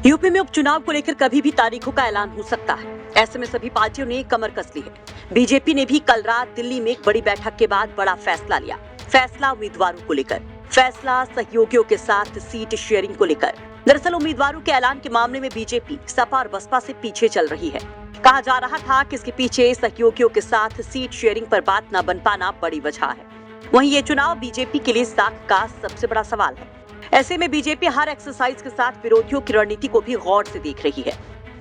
UP में उपचुनाव को लेकर कभी भी तारीखों का ऐलान हो सकता है। ऐसे में सभी पार्टियों ने कमर कस ली है। बीजेपी ने भी कल रात दिल्ली में एक बड़ी बैठक के बाद बड़ा फैसला लिया। फैसला उम्मीदवारों को लेकर, फैसला सहयोगियों के साथ सीट शेयरिंग को लेकर। दरअसल उम्मीदवारों के ऐलान के मामले में बीजेपी सपा और बसपा से पीछे चल रही है। कहा जा रहा था कि इसके पीछे सहयोगियों के साथ सीट शेयरिंग पर बात न बन पाना बड़ी वजह है। वहीं ये चुनाव बीजेपी के लिए साख का सबसे बड़ा सवाल है। ऐसे में बीजेपी हर एक्सरसाइज के साथ विरोधियों की रणनीति को भी गौर से देख रही है।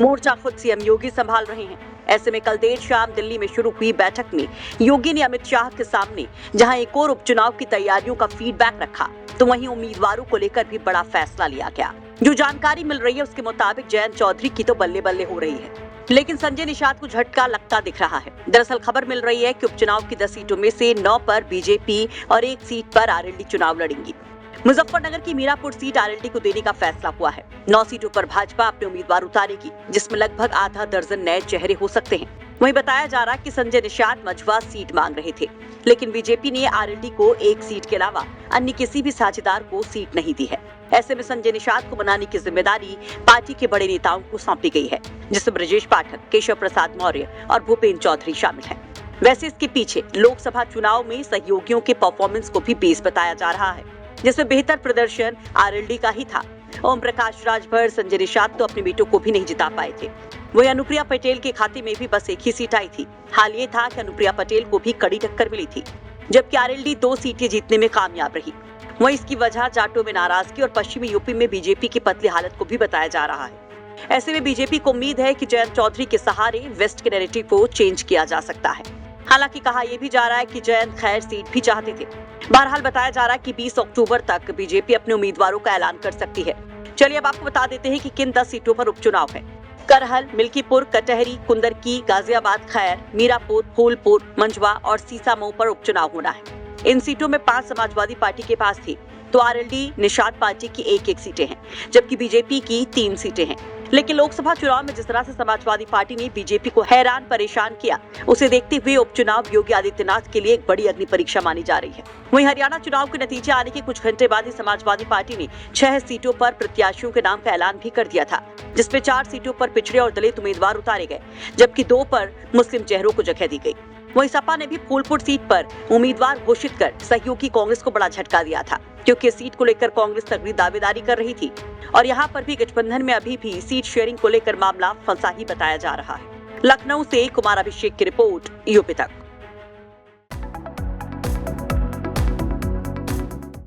मोर्चा खुद सीएम योगी संभाल रहे हैं। ऐसे में कल देर शाम दिल्ली में शुरू हुई बैठक में योगी ने अमित शाह के सामने जहां एक और उपचुनाव की तैयारियों का फीडबैक रखा, तो वहीं उम्मीदवारों को लेकर भी बड़ा फैसला लिया गया। जो जानकारी मिल रही है उसके मुताबिक जयंत चौधरी की तो बल्ले बल्ले हो रही है, लेकिन संजय निषाद को झटका लगता दिख रहा है। दरअसल खबर मिल रही है कि उपचुनाव की 10 सीटों में से 9 पर बीजेपी और 1 सीट पर आरएलडी चुनाव लड़ेंगी। मुजफ्फरनगर की मीरापुर सीट आरएलडी को देने का फैसला हुआ है। 9 सीटों पर भाजपा अपने उम्मीदवार उतारेगी, जिसमें लगभग आधा दर्जन नए चेहरे हो सकते हैं। वहीं बताया जा रहा है कि संजय निषाद मझवा सीट मांग रहे थे, लेकिन बीजेपी ने आरएलडी को 1 सीट के अलावा अन्य किसी भी साझेदार को सीट नहीं दी है। ऐसे में संजय निषाद को बनाने की जिम्मेदारी पार्टी के बड़े नेताओं को सौंपी गई है, जिसमें ब्रजेश पाठक, केशव प्रसाद मौर्य और भूपेन्द्र चौधरी शामिल हैं। वैसे इसके पीछे लोकसभा चुनाव में सहयोगियों के परफॉर्मेंस को भी बेस बताया जा रहा है, जिसमें बेहतर प्रदर्शन आरएलडी का ही था। ओम प्रकाश राजभर, संजय निषाद तो अपने बेटों को भी नहीं जिता पाए थे। वही अनुप्रिया पटेल के खाते में भी बस 1 ही सीट आई थी। हाल ये था कि अनुप्रिया पटेल को भी कड़ी टक्कर मिली थी, जबकि आरएलडी 2 सीटें जीतने में कामयाब रही। वहीं इसकी वजह जाटों में नाराजगी और पश्चिमी यूपी में बीजेपी की पतली हालत को भी बताया जा रहा है। ऐसे में बीजेपी को उम्मीद है कि जयंत चौधरी के सहारे वेस्ट के नैरेटिव को चेंज किया जा सकता है। हालांकि कहा यह भी जा रहा है कि जयंत खैर सीट भी चाहते थे। बहरहाल बताया जा रहा है कि 20 अक्टूबर तक बीजेपी अपने उम्मीदवारों का ऐलान कर सकती है। चलिए अब आपको बता देते हैं कि किन 10 सीटों पर उपचुनाव है। करहल, मिल्कीपुर, कटहरी, कुंदरकी, गाजियाबाद, खैर, मीरापुर, फूलपुर, मंझवा और सीसामऊ पर उपचुनाव होना है। इन सीटों में 5 समाजवादी पार्टी के पास थी, तो आरएलडी निषाद पार्टी की 1-1 सीटें हैं, जबकि बीजेपी की 3 सीटें हैं। लेकिन लोकसभा चुनाव में जिस तरह से समाजवादी पार्टी ने बीजेपी को हैरान परेशान किया, उसे देखते हुए उपचुनाव योगी आदित्यनाथ के लिए एक बड़ी अग्नि परीक्षा मानी जा रही है। वहीं हरियाणा चुनाव के नतीजे आने के कुछ घंटे बाद ही समाजवादी पार्टी ने 6 सीटों पर प्रत्याशियों के नाम का ऐलान भी कर दिया था, जिसमें 4 सीटों पर पिछड़े और दलित उम्मीदवार उतारे गए, जबकि 2 पर मुस्लिम चेहरों को जगह दी गई। वहीं सपा ने भी फूलपुर सीट पर उम्मीदवार घोषित कर सहयोगी कांग्रेस को बड़ा झटका दिया था, क्योंकि सीट को लेकर कांग्रेस तगड़ी दावेदारी कर रही थी और यहाँ पर भी गठबंधन में अभी भी सीट शेयरिंग को लेकर मामला फंसा ही बताया जा रहा है। लखनऊ से कुमार अभिषेक की रिपोर्ट, यूपी तक।